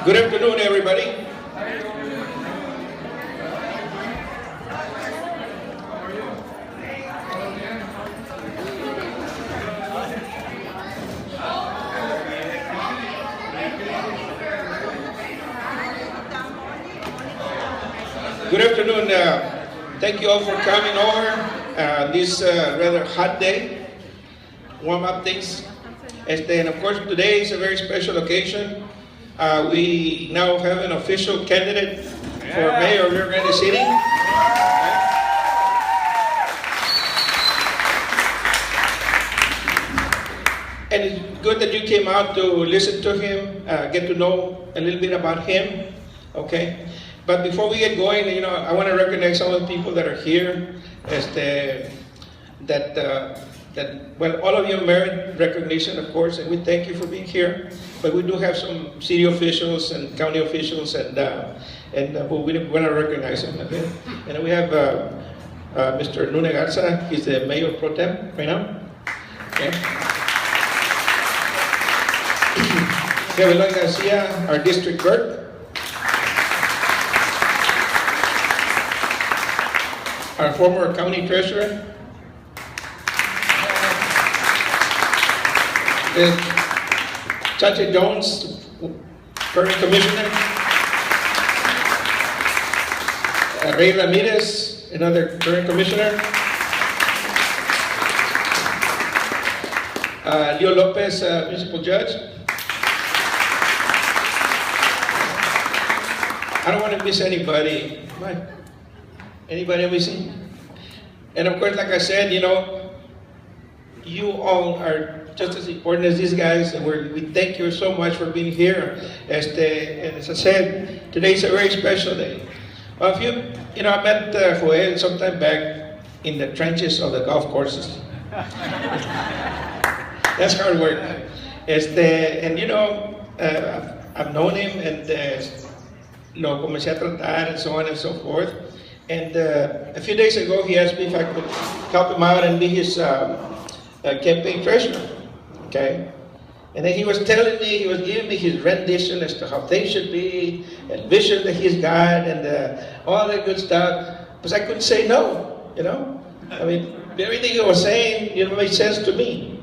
Good afternoon, everybody. Good afternoon. Thank you all for coming over this rather hot day. Warm up things. And of course, today is a very special occasion. We now have an official candidate for mayor of Rio Grande City. And it's good that you came out to listen to him, get to know a little bit about him, okay? But before we get going, I want to recognize some of the people that are here. Well, all of you merit recognition, of course, and we thank you for being here. But we do have some city officials and county officials, and we want to recognize them. Okay? And we have Mr. Nune Garza. He's the mayor pro tem right now. Okay. We have Eloy Garcia, our district clerk. Our former county treasurer. Chacha Jones, current commissioner. Ray Ramirez, another current commissioner. Leo Lopez, municipal judge. I don't want to miss anybody. Anybody missing? And of course, like I said, you all are just as important as these guys, and we thank you so much for being here. And as I said, today is a very special day. Well, I met Joel sometime back in the trenches of the golf courses. That's hard work. I've known him, and lo comencé a tratar, and so on and so forth. And a few days ago, he asked me if I could help him out and be his campaign treasurer. Okay? And then he was telling me, he was giving me his rendition as to how things should be, and vision that he's got, and all that good stuff. But I couldn't say no, I mean, everything he was saying, made sense to me,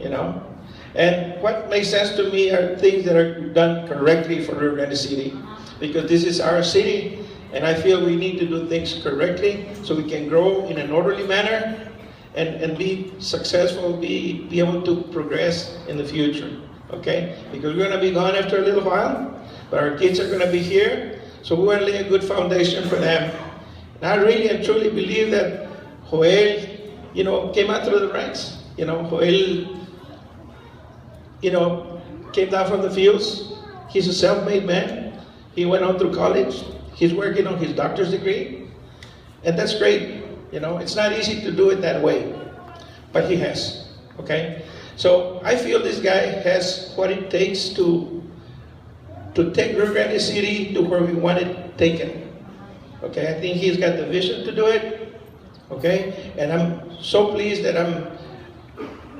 And what makes sense to me are things that are done correctly for Rio Grande City. Because this is our city, and I feel we need to do things correctly so we can grow in an orderly manner and be successful, be able to progress in the future, okay? Because we're going to be gone after a little while, but our kids are going to be here, so we want to lay a good foundation for them. And I really and truly believe that Joel, came out through the ranks. Joel, came down from the fields. He's a self-made man. He went on through college. He's working on his doctor's degree. And that's great. It's not easy to do it that way. But he has. Okay? So I feel this guy has what it takes to take Rio Grande City to where we want it taken. Okay? I think he's got the vision to do it. Okay? And I'm so pleased that I'm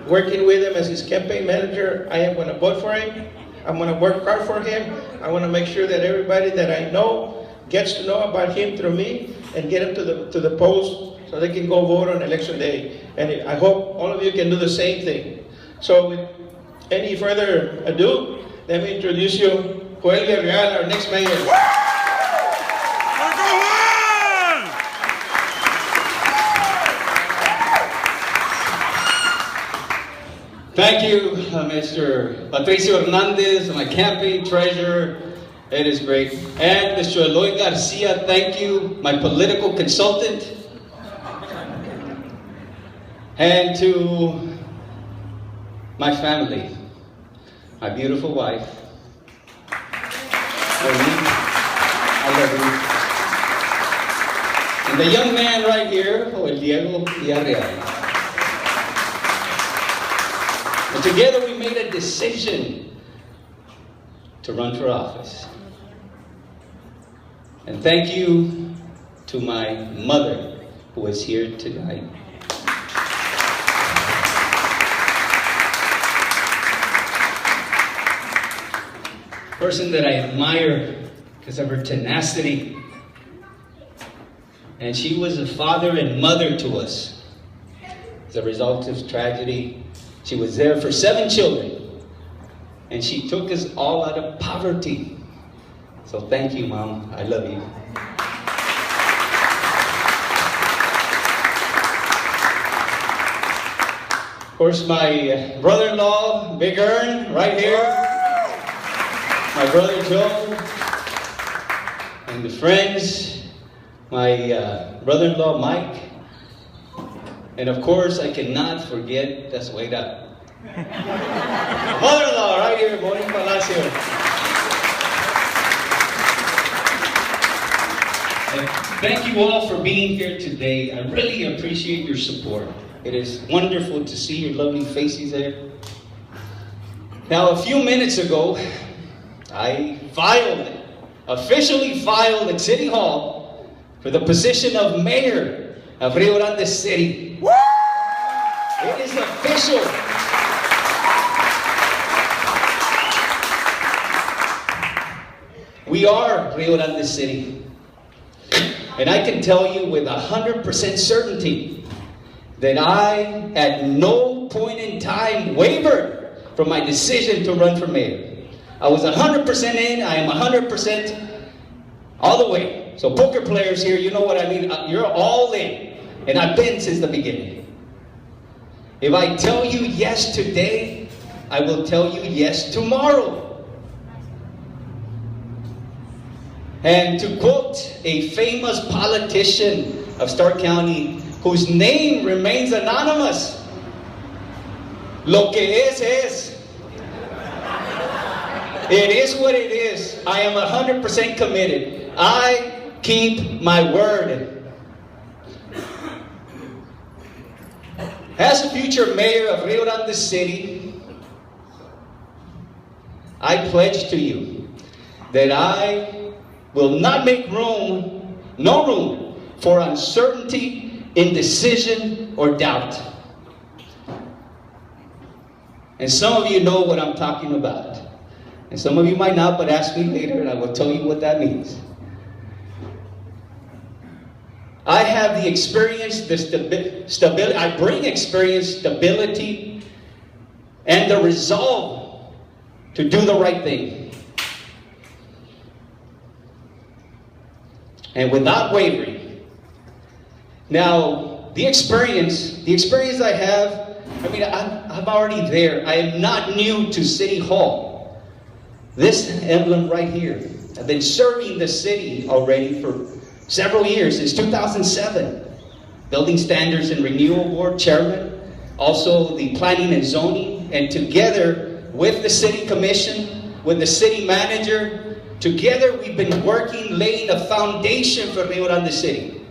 working with him as his campaign manager. I am going to vote for him. I'm going to work hard for him. I want to make sure that everybody that I know gets to know about him through me and get him to the polls so they can go vote on election day. And I hope all of you can do the same thing. So with any further ado, let me introduce you, Joel Villarreal, our next mayor. Thank you, Mr. Patricio Hernandez, my campaign treasurer. It is great. And Mr. Eloy Garcia, thank you, my political consultant. And to my family, my beautiful wife. I love you. And the young man right here, Joel Diego Villarreal. And together we made a decision to run for office. And thank you to my mother who is here tonight. Person that I admire because of her tenacity. And she was a father and mother to us. As a result of tragedy, she was there for 7 children. And she took us all out of poverty. So thank you, Mom. I love you. Of course, my brother-in-law, Big Ern, right here. My brother Joe. And the friends, my brother-in-law, Mike. And of course, I cannot forget, that's wait up. Mother-in-law, right here, Bonnie Palacio. And thank you all for being here today. I really appreciate your support. It is wonderful to see your lovely faces there. Now, a few minutes ago, I officially filed at City Hall for the position of mayor of Rio Grande City. Woo! It is official. We are Rio Grande City. And I can tell you with 100% certainty that I, at no point in time, wavered from my decision to run for mayor. I was 100% in, I am 100% all the way. So poker players here, you know what I mean. You're all in. And I've been since the beginning. If I tell you yes today, I will tell you yes tomorrow. And to quote a famous politician of Stark County, whose name remains anonymous, lo que es. It is what it is. I am 100% committed. I keep my word. As the future mayor of Rio Grande City, I pledge to you that I will not make no room for uncertainty, indecision, or doubt. And some of you know what I'm talking about. And some of you might not, but ask me later and I will tell you what that means. I have the experience, the stability, I bring experience, stability, and the resolve to do the right thing. And without wavering. Now, the experience I have, I'm already there. I am not new to City Hall. This emblem right here, I've been serving the city already for several years, since 2007. Building Standards and Renewal Board Chairman, also the Planning and Zoning, and together with the City Commission, with the City Manager, together we've been working, laying a foundation for Rio Grande City.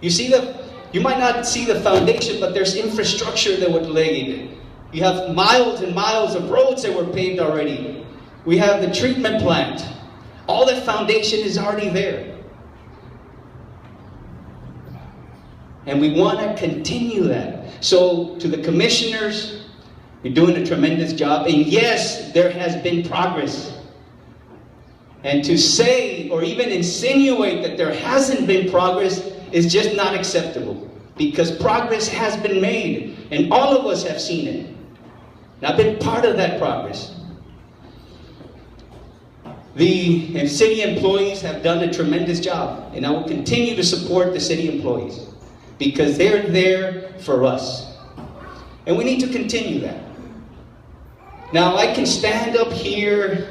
You might not see the foundation, but there's infrastructure that was laid. You have miles and miles of roads that were paved already. We have the treatment plant. All the foundation is already there. And we want to continue that. So to the commissioners, you're doing a tremendous job. And yes, there has been progress. And to say or even insinuate that there hasn't been progress is just not acceptable. Because progress has been made. And all of us have seen it. And I've been part of that progress. The city employees have done a tremendous job. And I will continue to support the city employees. Because they're there for us. And we need to continue that. Now, I can stand up here.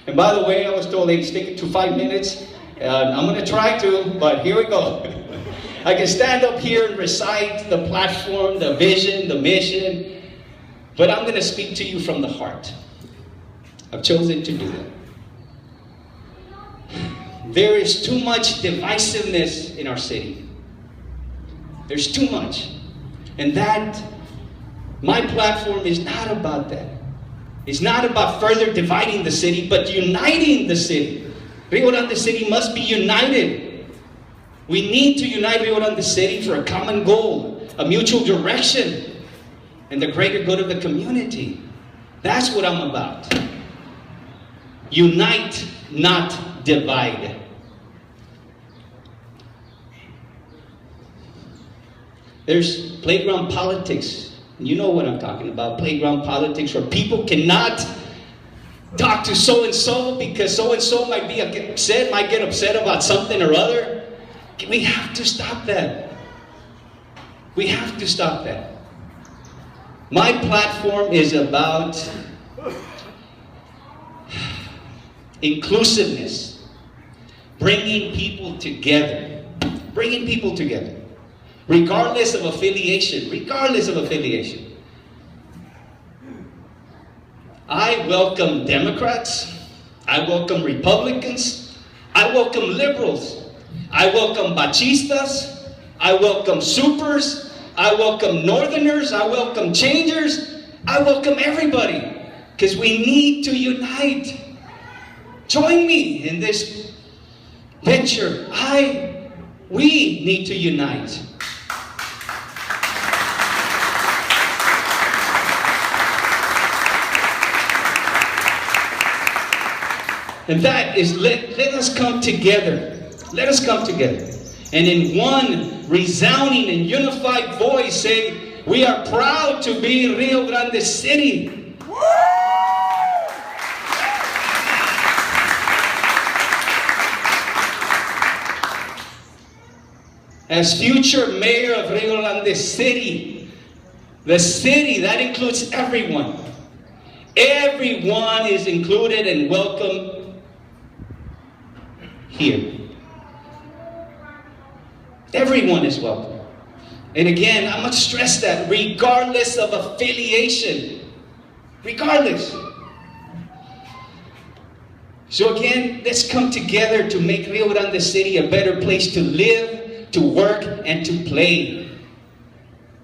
And by the way, I was told they'd stick it to 5 minutes. I'm going to try to, but here we go. I can stand up here and recite the platform, the vision, the mission. But I'm going to speak to you from the heart. I've chosen to do that. There is too much divisiveness in our city. There's too much. And that, my platform is not about that. It's not about further dividing the city, but uniting the city. Rio Grande City must be united. We need to unite Rio Grande City for a common goal, a mutual direction, and the greater good of the community. That's what I'm about. Unite, not divide. There's playground politics. You know what I'm talking about. Playground politics where people cannot talk to so-and-so because so-and-so might get upset about something or other. We have to stop that. We have to stop that. My platform is about inclusiveness, bringing people together, regardless of affiliation, I welcome Democrats, I welcome Republicans, I welcome liberals, I welcome bachistas, I welcome supers, I welcome northerners, I welcome changers, I welcome everybody, because we need to unite. Join me in this venture. We need to unite. And that is, let us come together. Let us come together. And in one resounding and unified voice say, we are proud to be Rio Grande City. As future mayor of Rio Grande City, the city, that includes everyone. Everyone is included and welcome here. Everyone is welcome. And again, I must stress that regardless of affiliation. Regardless. So again, let's come together to make Rio Grande City a better place to live, to work, and to play.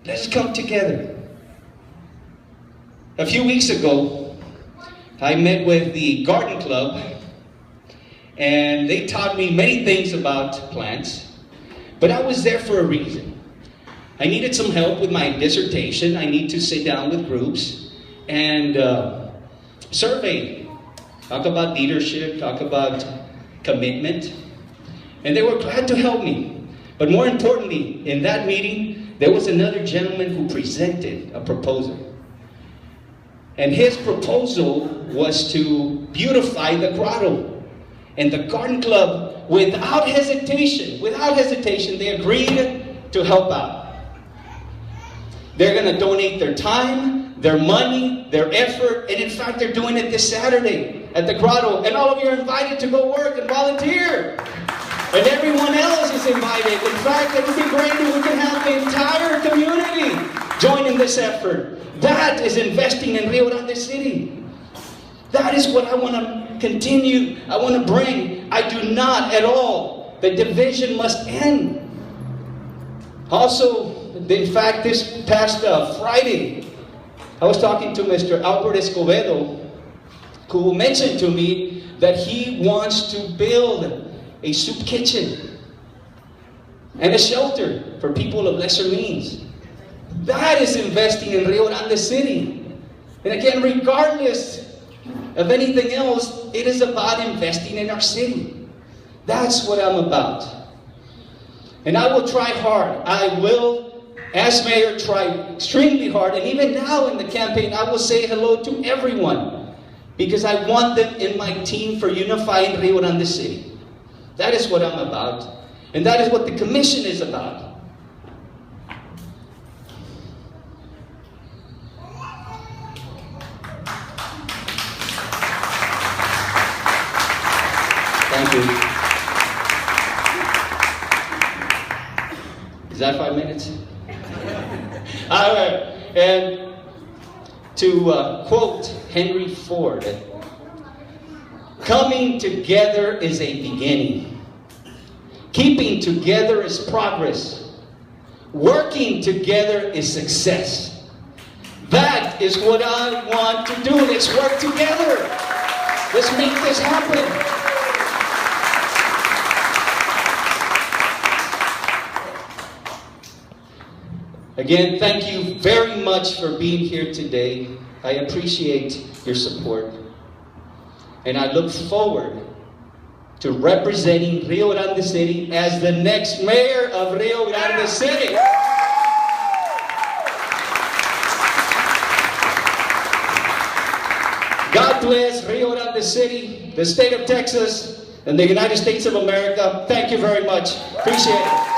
Let's come together. A few weeks ago, I met with the Garden Club, and they taught me many things about plants. But I was there for a reason. I needed some help with my dissertation. I need to sit down with groups and survey. Talk about leadership, talk about commitment. And they were glad to help me. But more importantly, in that meeting, there was another gentleman who presented a proposal. And his proposal was to beautify the grotto. And the Garden Club, without hesitation, they agreed to help out. They're going to donate their time, their money, their effort, and in fact, they're doing it this Saturday at the grotto. And all of you are invited to go work and volunteer. And everyone else is invited. In fact, it would be great if we could have the entire community join in this effort. That is investing in Rio Grande City. That is what I want to continue, I want to bring. I do not at all. The division must end. Also, in fact, this past Friday, I was talking to Mr. Albert Escobedo, who mentioned to me that he wants to build a soup kitchen and a shelter for people of lesser means. That is investing in Rio Grande City. And again, regardless of anything else, it is about investing in our city. That's what I'm about. And I will try hard. I will, as mayor, try extremely hard. And even now in the campaign, I will say hello to everyone, because I want them in my team for unifying Rio Grande City. That is what I'm about. And that is what the commission is about. Thank you. Is that 5 minutes? All right. And to quote Henry Ford, coming together is a beginning. Keeping together is progress. Working together is success. That is what I want to do. Let's work together. Let's make this happen. Again, thank you very much for being here today. I appreciate your support. and I look forward to representing Rio Grande City as the next mayor of Rio Grande City. God bless Rio Grande City, the state of Texas, and the United States of America. Thank you very much. Appreciate it.